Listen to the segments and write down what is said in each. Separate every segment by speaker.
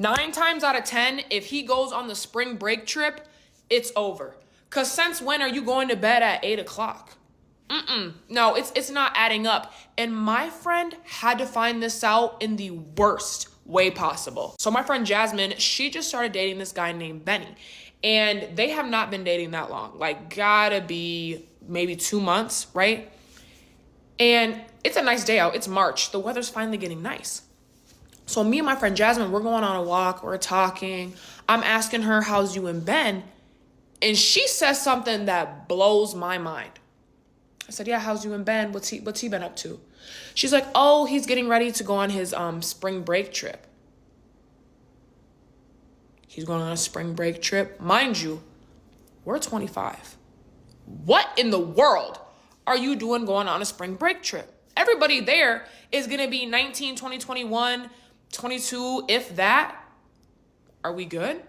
Speaker 1: 9 times out of 10, if he goes on the spring break trip, it's over. Because since when are you going to bed at 8 o'clock? No, it's not adding up. And my friend had to find this out in the worst way possible. So my friend Jasmine, she just started dating this guy named Benny. And they have not been dating that long. Like, gotta be maybe 2 months, right? And it's a nice day out. It's March. The weather's finally getting nice. So me and my friend Jasmine, we're going on a walk. We're talking. I'm asking her, how's you and Ben? And she says something that blows my mind. I said, yeah, how's you and Ben? What's he been up to? She's like, oh, he's getting ready to go on his spring break trip. He's going on a spring break trip. Mind you, we're 25. What in the world are you doing going on a spring break trip? Everybody there is going to be 19, 20, 21, 22, if that. Are we good?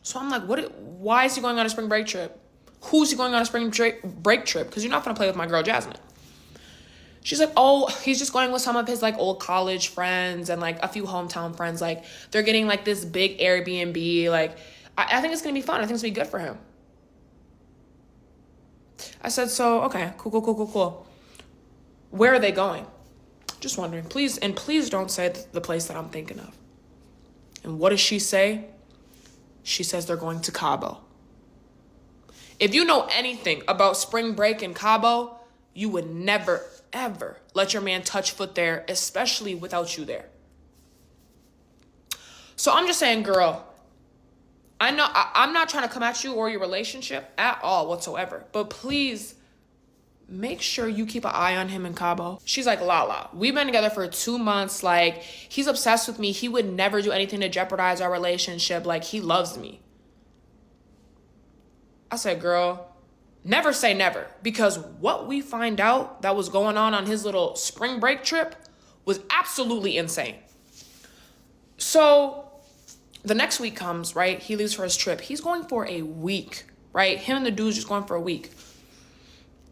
Speaker 1: So I'm like, why is he going on a spring break trip? Who's he going on a spring break trip? Because you're not going to play with my girl, Jasmine. She's like, oh, he's just going with some of his like old college friends and like a few hometown friends. Like they're getting like this big Airbnb. Like I think it's going to be fun. I think it's going to be good for him. I said, so, okay, cool. Where are they going? Just wondering. Please don't say the place that I'm thinking of. And what does she say? She says they're going to Cabo. If you know anything about spring break in Cabo, you would never, ever let your man touch foot there, especially without you there. So I'm just saying, girl, I know I'm not trying to come at you or your relationship at all whatsoever, but please make sure you keep an eye on him in Cabo. She's like, Lala, we've been together for 2 months. Like, he's obsessed with me. He would never do anything to jeopardize our relationship. Like, he loves me. I said, girl, never say never, because what we find out that was going on his little spring break trip was absolutely insane. So the next week comes, right? He leaves for his trip. He's going for a week, right? Him and the dude's just going for a week.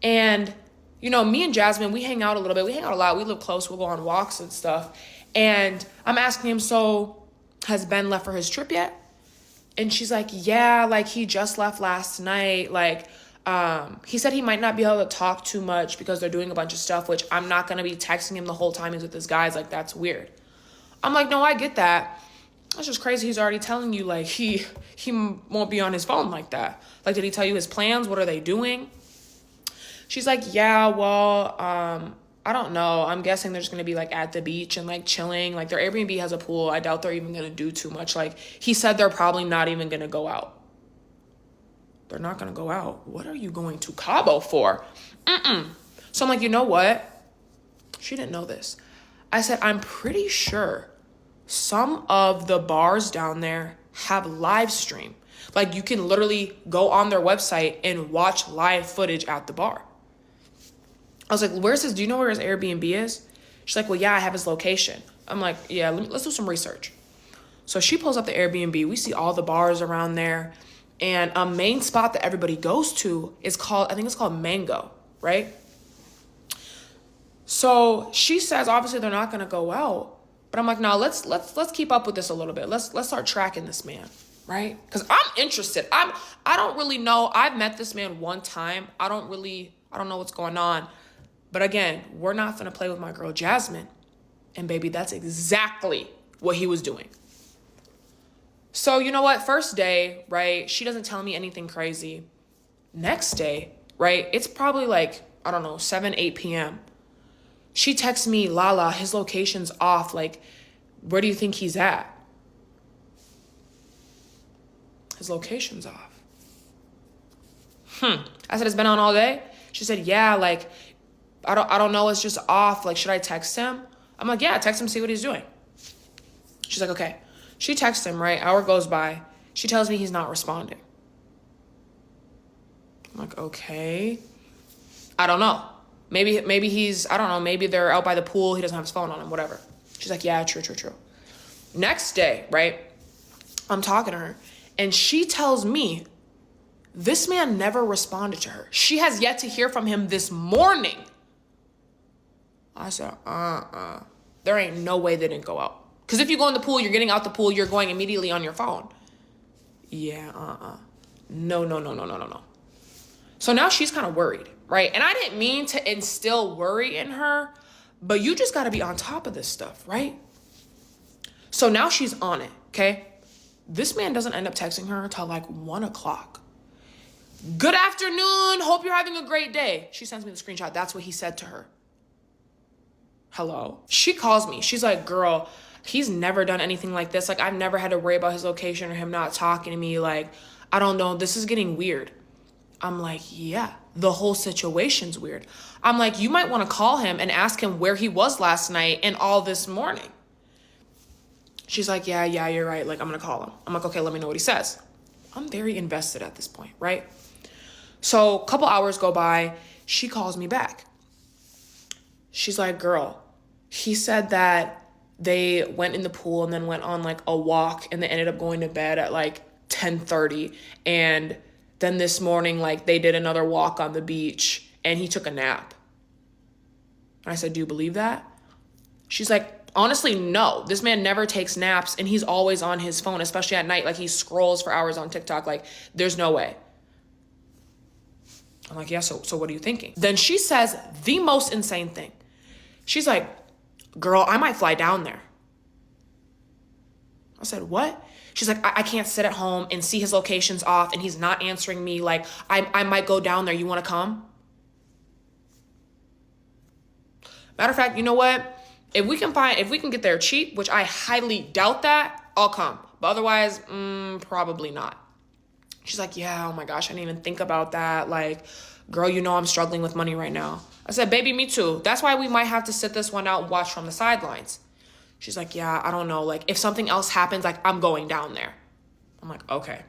Speaker 1: And, you know, me and Jasmine, we hang out a little bit. We hang out a lot. We live close. We'll go on walks and stuff. And I'm asking him, so has Ben left for his trip yet? And she's like, yeah, like he just left last night. Like, he said he might not be able to talk too much because they're doing a bunch of stuff, which I'm not going to be texting him the whole time he's with his guys. Like, that's weird. I'm like, no, I get that. That's just crazy. He's already telling you, like, he won't be on his phone like that. Like, did he tell you his plans? What are they doing? She's like, yeah, well, I don't know. I'm guessing they're just going to be, like, at the beach and, like, chilling. Like, their Airbnb has a pool. I doubt they're even going to do too much. Like, he said they're probably not even going to go out. They're not going to go out. What are you going to Cabo for? So I'm like, you know what? She didn't know this. I said, I'm pretty sure some of the bars down there have live stream. Like, you can literally go on their website and watch live footage at the bar. I was like, where's his, do you know where his Airbnb is? She's like, well, yeah, I have his location. I'm like, yeah, let's do some research. So she pulls up the Airbnb. We see all the bars around there. And a main spot that everybody goes to is called, I think it's called Mango, right? So she says, obviously they're not going to go out. But I'm like, no, let's keep up with this a little bit. Let's start tracking this man, right? Because I'm interested. I don't really know. I've met this man one time. I don't know what's going on. But again, we're not going to play with my girl Jasmine. And baby, that's exactly what he was doing. So you know what? First day, right? She doesn't tell me anything crazy. Next day, right? It's probably like, I don't know, 7, 8 p.m. She texts me, Lala, his location's off. Like, where do you think he's at? His location's off. I said, it's been on all day? She said, yeah, like, I don't know, it's just off. Like, should I text him? I'm like, yeah, text him, see what he's doing. She's like, okay. She texts him, right? Hour goes by. She tells me he's not responding. I'm like, okay. I don't know. Maybe he's, I don't know, maybe they're out by the pool. He doesn't have his phone on him, whatever. She's like, yeah, true. Next day, right? I'm talking to her. And she tells me, this man never responded to her. She has yet to hear from him this morning. I said, there ain't no way they didn't go out. Because if you go in the pool, you're getting out the pool, you're going immediately on your phone. Yeah, No. So now she's kind of worried, right? And I didn't mean to instill worry in her, but you just got to be on top of this stuff, right? So now she's on it, okay? This man doesn't end up texting her until like 1 o'clock. Good afternoon. Hope you're having a great day. She sends me the screenshot. That's what he said to her. Hello? She calls me. She's like, girl, he's never done anything like this. Like, I've never had to worry about his location or him not talking to me. Like, I don't know. This is getting weird. I'm like, yeah, the whole situation's weird. I'm like, you might want to call him and ask him where he was last night and all this morning. She's like, yeah, you're right. Like, I'm going to call him. I'm like, okay, let me know what he says. I'm very invested at this point, right? So a couple hours go by. She calls me back. She's like, girl, he said that they went in the pool and then went on like a walk and they ended up going to bed at like 10:30. And then this morning, like they did another walk on the beach and he took a nap. And I said, do you believe that? She's like, honestly, no. This man never takes naps and he's always on his phone, especially at night. Like he scrolls for hours on TikTok. Like there's no way. I'm like, yeah, so what are you thinking? Then she says the most insane thing. She's like, girl, I might fly down there. I said, what? She's like, I can't sit at home and see his locations off and he's not answering me. Like, I might go down there. You want to come? Matter of fact, you know what? If we can get there cheap, which I highly doubt that, I'll come. But otherwise, probably not. She's like, yeah, oh my gosh, I didn't even think about that. Like, girl, you know I'm struggling with money right now. I said, baby, me too. That's why we might have to sit this one out and watch from the sidelines. She's like, yeah, I don't know. Like, if something else happens, like, I'm going down there. I'm like, okay.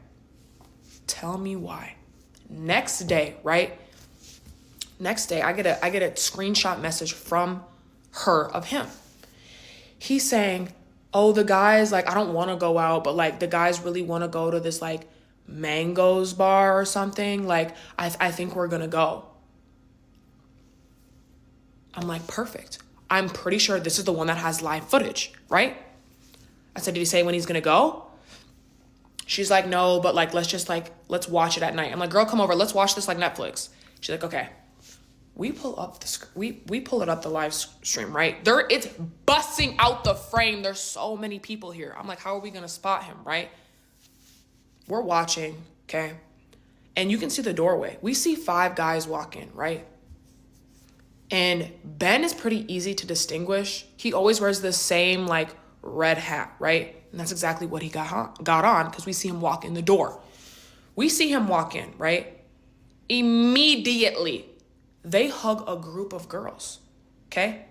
Speaker 1: Tell me why. Next day, right? Next day, I get a screenshot message from her of him. He's saying, oh, the guys, like, I don't want to go out, but, like, the guys really want to go to this, like, Mangoes bar or something. Like, I think we're going to go. I'm like, perfect. I'm pretty sure this is the one that has live footage, right? I said, did he say when he's going to go? She's like, no, but, like, let's watch it at night. I'm like, girl, come over. Let's watch this like Netflix. She's like, okay. We pull up we pull it up the live stream, right? It's busting out the frame. There's so many people here. I'm like, how are we gonna spot him, right? We're watching, okay? And you can see the doorway. We see 5 guys walk in, right? And Ben is pretty easy to distinguish. He always wears the same like red hat, right? And that's exactly what he got on because we see him walk in the door. We see him walk in, right? Immediately, they hug a group of girls, okay?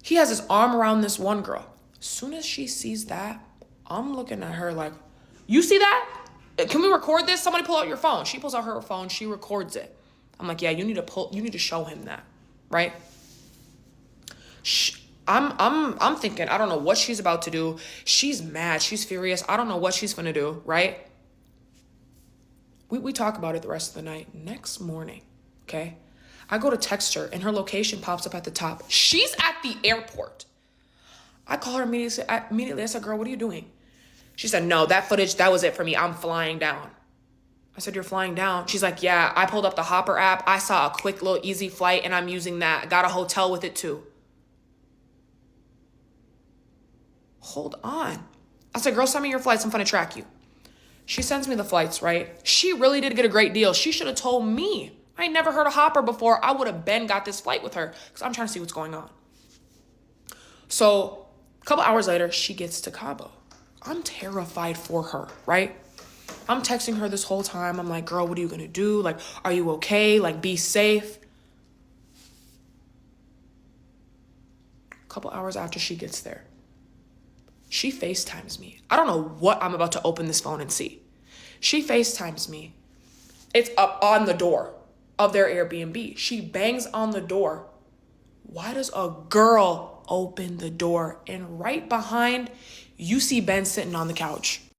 Speaker 1: He has his arm around this one girl. As soon as she sees that, I'm looking at her like, you see that? Can we record this? Somebody pull out your phone. She pulls out her phone. She records it. I'm like, yeah, you need to show him that, right? I'm thinking, I don't know what she's about to do. She's mad. She's furious. I don't know what she's gonna do, right? We talk about it the rest of the night. Next morning, okay? I go to text her and her location pops up at the top. She's at the airport. I call her immediately. I said, girl, what are you doing? She said, no, that footage, that was it for me. I'm flying down. I said, you're flying down? She's like, yeah, I pulled up the Hopper app. I saw a quick little easy flight and I'm using that. Got a hotel with it too. Hold on. I said, girl, send me your flights. I'm going to track you. She sends me the flights, right? She really did get a great deal. She should have told me. I ain't never heard of Hopper before. I would have got this flight with her because I'm trying to see what's going on. So a couple hours later, she gets to Cabo. I'm terrified for her, right? I'm texting her this whole time. I'm like, girl, what are you going to do? Like, are you okay? Like, be safe. A couple hours after she gets there, she FaceTimes me. I don't know what I'm about to open this phone and see. She FaceTimes me. It's up on the door of their Airbnb. She bangs on the door. Why does a girl open the door? And right behind, you see Ben sitting on the couch.